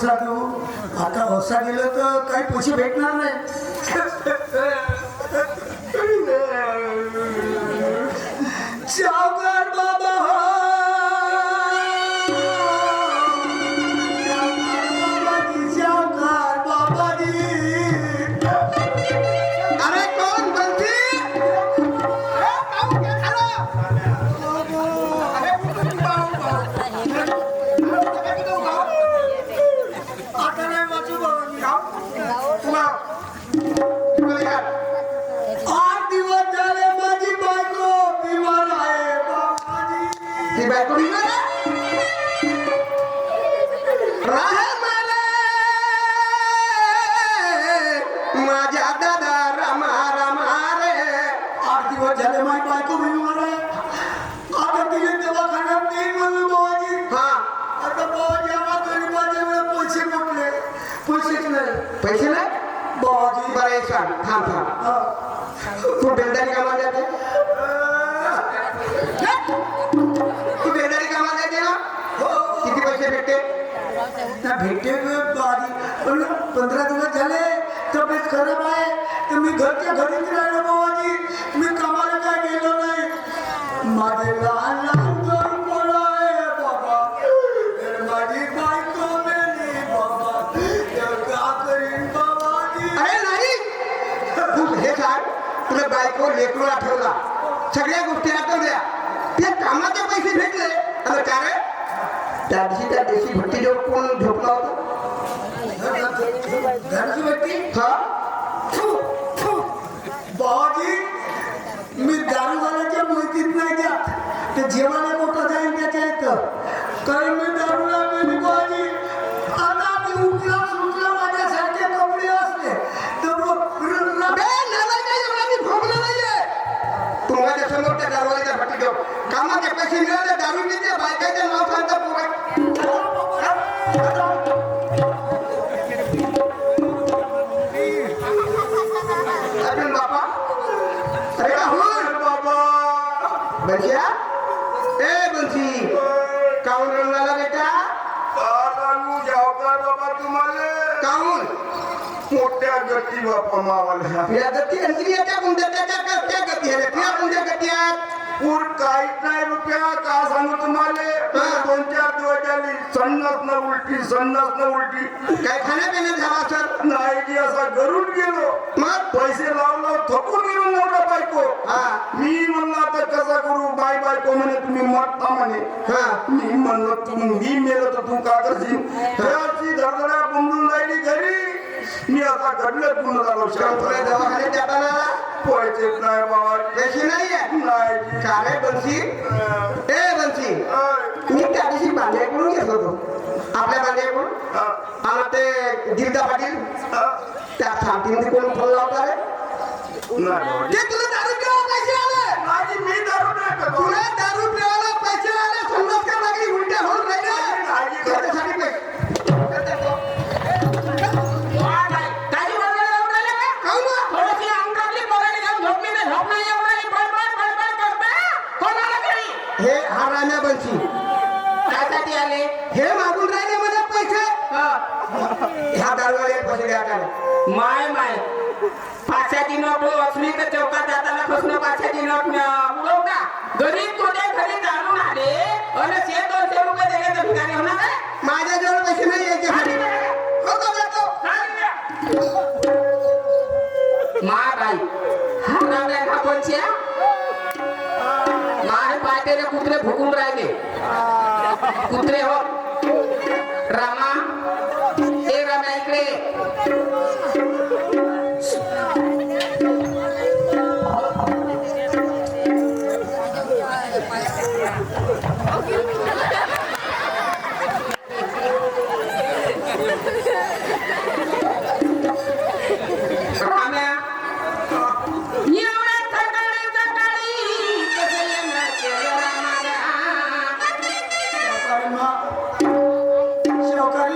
दुसरा देऊ आता होसा गेलो तर काही पैसे भेटणार नाही सावकार बाबा सावकार बाबाजी अरे कोण बंसी आता नाही वाचू बाबाजी 8 दिवस झाले माझी बायको बिमार आहे बाबाजी ती बायको बिमार आहे? राहे मला माझ्या दादा रामा रामा रे 8 दिवस झाले माझी बायको बिमार आहे आता तिने दवाखान्यात नाही म्हणून बाबाजी हा आता बाबाजी आम्हाला गरीबाचे वेळे पैसे कुठले पैसेच नाही पैसे नाही बाबाजी बरं एक सांग थांब थांब हा. तू बेलदारी कामाला जाते तू बेलदारी कामाला जाते ना किती पैसे भेटते त्या भेटे बाबाजी पण 15 दिवस झाले तब्येत खराब आहे तर मी घरच्या घरीच राहिलो बाबाजी मी कामाला काय गेलो नाही माझे लहान लहान दोन पोरं आहे बाबा तर माझी बायको मेली बाबा तर का करीन बाबाजी अरे नाही तू हे सांग तुला बायको लेकरू आठवला सगळ्या गोष्टी आठवल्या त्या कामाचे पैसे भेटले अरे का रे त्या दिवशी त्या देशी भट्टी जेव्हा कोण झोपला होता घरची व्यक्ती हा बाबाजी मी दारूवाल्याच्या माहितीत नाही जात ते जेवायला मोठं जाईल त्याच्या इथं कारण मी दारूला गेली बाबाजी आता मी उठला सुटला माझ्यासारखे कपडे असले तर तू माझ्या समोर त्या दारूवाल्याच्या भट्टी जेव्हा कामाचे पैसे मिळाले दारू पिते बायकाचे नाव सांगता अर्जुन बापा अरे राहुल बाबा बंसिया ए बंसी काऊन रंगाला बेटा काऊन मोठ्या गती बापा मावाला या गती अंतरियाच्या कोणत्या त्या गती आहे त्या कोणत्या गती आहेत पूर काहीच नाही रुपया का सांगू तुम्हाला 2-4 दिवस झाली संडास न उलटी काय खाण्यापिण्यात झाला सर नाही की असा घरून गेलो मग पैसे लावलो थकून गेलो नवरा बायको मी म्हणलं आता कसा करू बायको म्हणे तुम्ही मरता म्हणे मी म्हणलं मी मेलो तर तू का करशील धडधडा बुंबून राहिली घरी मी आता घडलं पूर्ण झालो तुला दवाखान्यात जाताना पैसे नाही बाबा पैसे नाहीये नाही का रे बंसी ए बंसी मी त्या दिवशी बांड्याकडून घेत होतो आपल्या बांड्याकडून आणि ते गिरदा पाटील त्या छातीमध्ये कोण फोन लावता रे नाही ते तुला दारू पिवायला पैसे आले माझी मी दारू नाही करतो. तुला दारू पिवायला पैसे आले संडास का लागली उलट्या होत नाही रे त्याच्यासाठी पैसे हे हा राण्या बंसी काय आले हे मागून राहिले मला पैसे ह्या दारूवाले पैसे द्या का माय माय 500ची नोट वाचली तर चौकात जाताना फसणं 500ची नोट उडव का गरीब कोठे घरी जाणून आले आणि 100-200 रुपये देण्याचं ठिकाणी होणार आहे माझ्याजवळ पैसे नाही याच्यासाठी होतो देतो माय बाई हा रावल्या हा कोणच्या माय पायतेले कुत्रे भुकून राहिले कुत्रे हो रामा ए रामा इकडे राम्या एवढ्या सकाळी कसं येणार केलं रामाला? सावकारी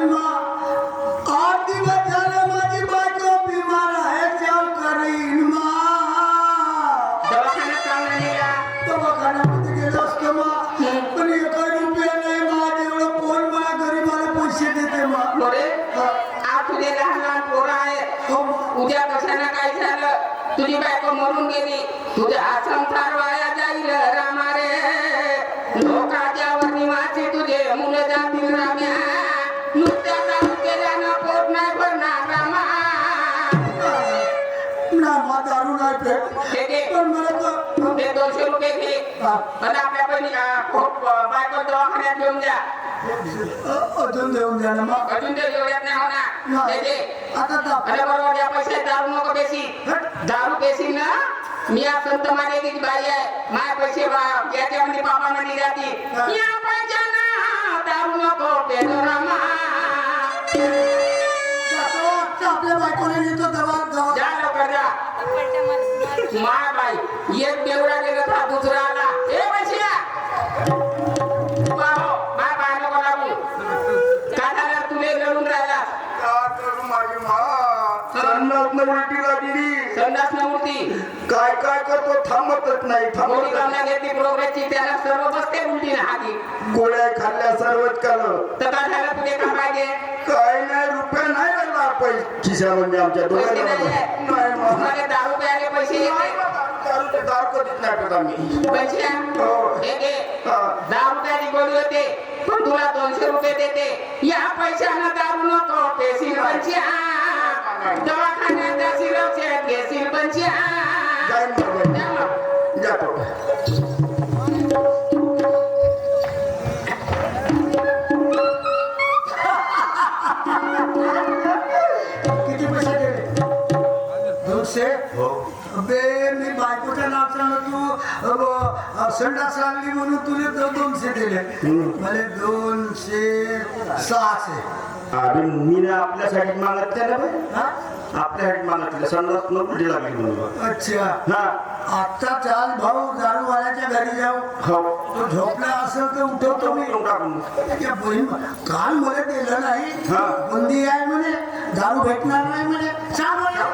हा. आणि आपल्या बहिणी बायको दवाखान्यात घेऊन द्या. अजून देऊन द्या ना मग. अजून ते एवढ्यात नाही होणार. नाही. दे दे. आता दाब. अरे बरोबर या पैसे दारू नको बेसी. दारू बेसी ना मी या संत मालिकेची बाई आहे. माझे पैसे याच्यामध्ये बाबामध्ये जाती. या पैशांना दारू नको पेलो रामा. जातो, आता आपल्या बायकोला नेतो दवा. जा लवकर जा. माय बाई एक बेवडा गेला था दुसरा आला. ए पैसे माय बाय नको लागू. काय झालं तुले लढून राहिला. का करू माझी मा संडास उलटी लागली. संडास मूर्ती काय काय करतो थांबतच नाही मोठी थांबत कामना घेतली प्रोग्रेसची त्याला सर्व बसते उलटी ना हाती. गोळ्या खाल्ल्या सर्वच केलं. तर काय झालं तुझे काय पाहिजे. काय नाही रुपये नाही लागला पैसे खिशामध्ये आमच्या पैसे डोळ्याला नाही नाही मग. तुम्हाला दारू प्यायले पैसे येते. दारू कधीच नाही पेत आम्ही. पैसे हो. हे घे. हा. 10 रुपयाची गोळी होते पण तुला 200 रुपये देते. या पैशानं दारू नको पेशील पंच्या. दवाखान्यात जाशील औषध घेशील पंच्या. जाईन मग. जा मग. जातो. किती पैसे दिले. 200. अबे मी बायकोच्या नाव सांगतो संडास लागली म्हणून तुले 200 दिले. मला 200 600. अरे मी ना आपल्यासाठी मागत त्याला हा? आपल्यासाठी मागत संडास उलटी लागली म्हणून. अच्छा हा आता चाल भाऊ दारूवाल्याच्या घरी जाऊ. हो तो झोपला असेल तर उठवतो मी. त्या बहीण काल मला दिलं नाही. हा. बंदी आहे म्हणे दारू भेटणार नाही म्हणे. सांग मला.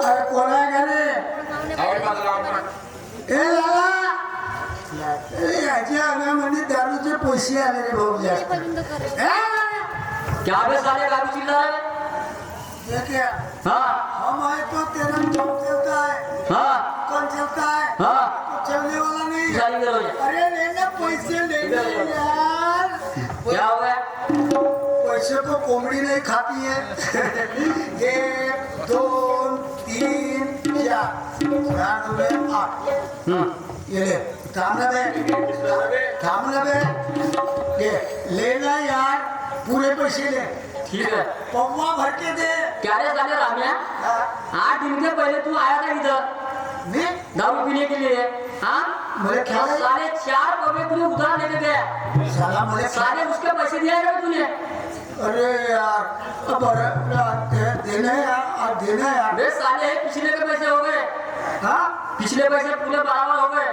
अरे कोण आहे का रे. ए लाला ए, याच्या अंगामध्ये दारूचे पैसे आले रे भाऊ जास्त. ए, क्या बे साले दारू चिल्ला रहे. ये क्या हाँ हमारे तो तेरा कौन चलता है. हाँ कौन चलता है. हाँ तो चलने वाला नहीं है. गाली करो ये. अरे लेना पैसे लेना यार. क्या हो गया. पैसे को कोंबड़ी नहीं खाती है. 1 2 3 4 4 8. ये ले थाम ना बे ये लेना यार. पूरे पैसे ले. ठीक है. पौवा भर के दे. क्या रे साले रामिया. हाँ, 8 दिन के पहले तू आया था इधर नहीं दारू पीने के लिए. हाँ मुझे ख्याल है. साले 4 कौवे तुझे उधार लेके गया. साला मुझे साले उसके पैसे दिया क्या तूने. अरे यार अब देना यार देना यार. बे साले पिछले के पैसे हो गए. हाँ पिछले पैसे पूरे बराबर हो गए.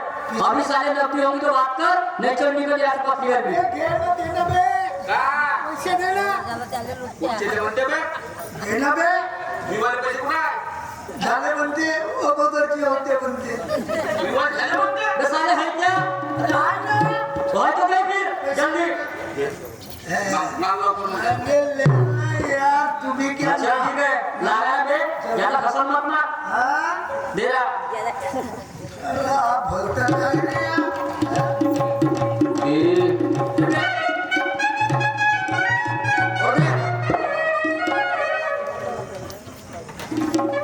अभी साले नकदी होंगी तो बात कर. नहीं चढ़नी को लिया पत्नी कर ये घेर देना बे. हाँ पैसे देना. चले बनते बे. देना बे. विवाह पैसे कुठे आहे. झाले बनते अगोदरची होते बनते. विवाह झाले बनते. बे साले है क्या. काय ना. होय तो दे फिर जल्दी. अरे लेना यार तुम्ही क्या. अच्छा ठीक है लागा बे. याला खसन मत ना. हाँ दे रहा. अरे आप भलता काय रे यार.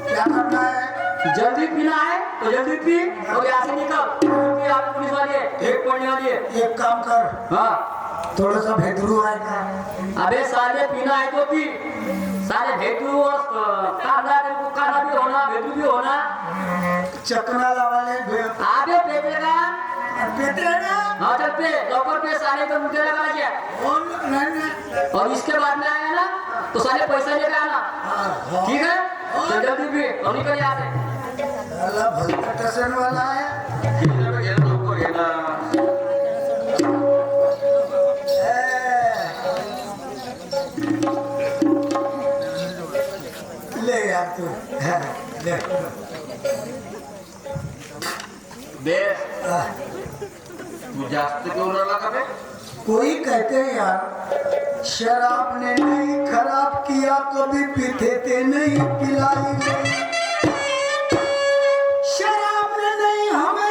क्या करना है. जल्दी पीना है तो जल्दी पी और यहाँ से निकल. क्योंकि आप पुलिस वाली है. एक पड़ने वाली है. एक काम कर हाँ थोड़ा सा भेदरू आहे का. अबे साले पीना है तो पी. साले भेटू और कांदा भी होना भेटू भी होना. चकना लावाले आबे पेटे का. पेटे ना. हाँ चल पे लौकर पे साले को मुझे लगा क्या. नहीं और इसके बाद में आएगा ना तो साले पैसा लेके आना. ठीक है तो जल्दी पी और निकल यहाँ से. अल्लाह भलता टसन वाला है. ले यार तू. ले बे तू जास्त घेऊन राहिला का बे. कोई कहते हैं यार शराब ने नहीं खराब किया कभी पीते थे नहीं पिलाई गई. शराब ने नहीं हमें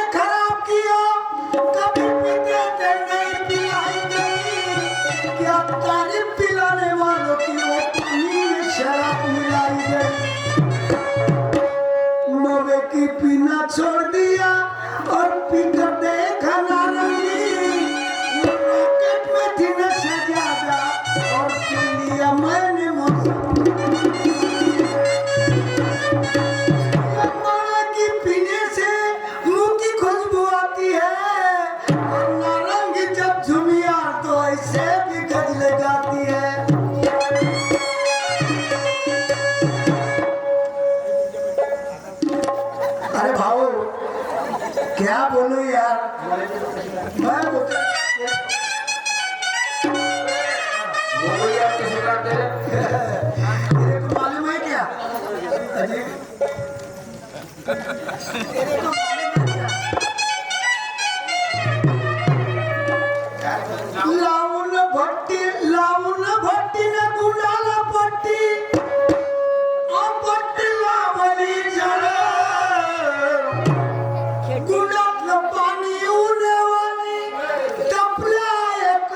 क्या बोलू यार मैं बोलता वो यार किसी का तेरे तेरे को मालूम है क्या अजी तेरे को मालूम है क्या लावून भट्टी ना गुंडाला पट्टी पट्टी लावली जळ गुंडातलं पाणी उन्हावानी तपल्या एक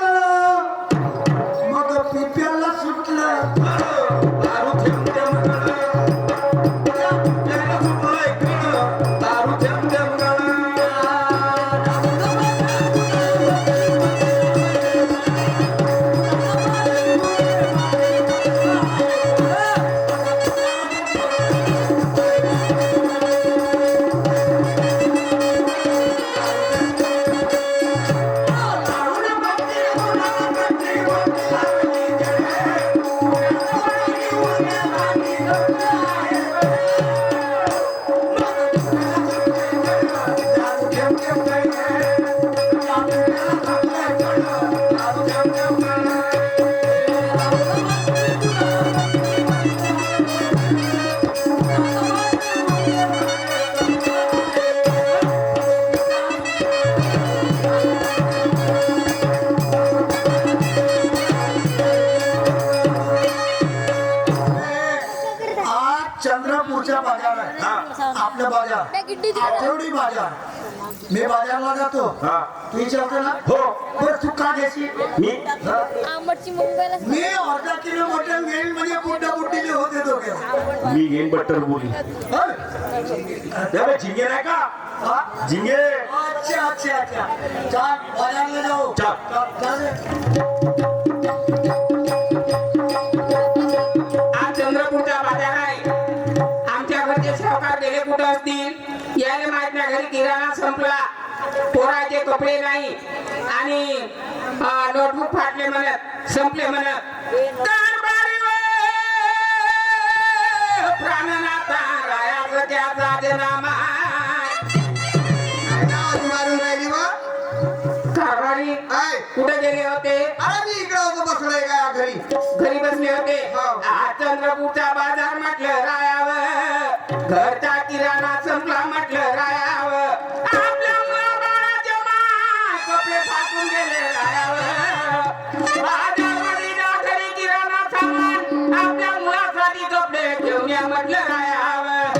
मग पिप्याला सुटलं दारू थेंब थेंब गळा. त्याला सुटलंय कळलं. दारू थेंब थेंब गळा. आज चंद्रपूरचा बाजार आहे आपला बाजार आठवडी बाजार मी बाजारला जातो हा. तू विचारतो ना हो. बरं तू का घेशील मी आंबटची मुंबईला मी अर्धा किलो मटण घेईल म्हणजे बुड्डा बुड्डीले होते दोघे मी घेईन बट्टर बोली झिंगे नाही का हा? झिंगे अच्छा अच्छा अच्छा चाल बाजारला जाऊ चल. चाल. आज चंद्रपूरचा बाजार आहे आमच्या घरचे सावकार गेले कुठं असतील यायला माहित नाही घरी किराणा संपला पोराचे कपडे नाही आणि नोटबुक फाटले म्हणत संपले म्हणत कारभारी प्राणनाथा रायाचं त्याचा देनामा मारून राहिली वा कारभारी आय कुठे गेले होते अरे मी इकडे होतो बसलोय का घरी घरी बसले होते हो. आज चंद्रपूरचा बाजार म्हटलं रायावं घरचा किराणा संपला म्हटलं रायावं आपल्या मुलाबाळाच्या माय कपडे फाटून गेले रायावं बाजारमध्ये जा घरी किराणा सामान आपल्या मुलासाठी कपडे घेऊन या म्हटलं रायावं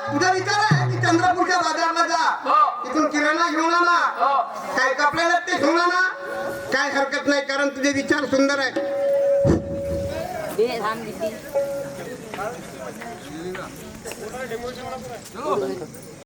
तुझा विचार आहे की चंद्रपूरच्या बाजारला जा हो. तिथून किराणा घेऊन आणा हो काय कपड्याला ते घेऊन आणा काय हरकत नाही कारण तुझे विचार सुंदर आहे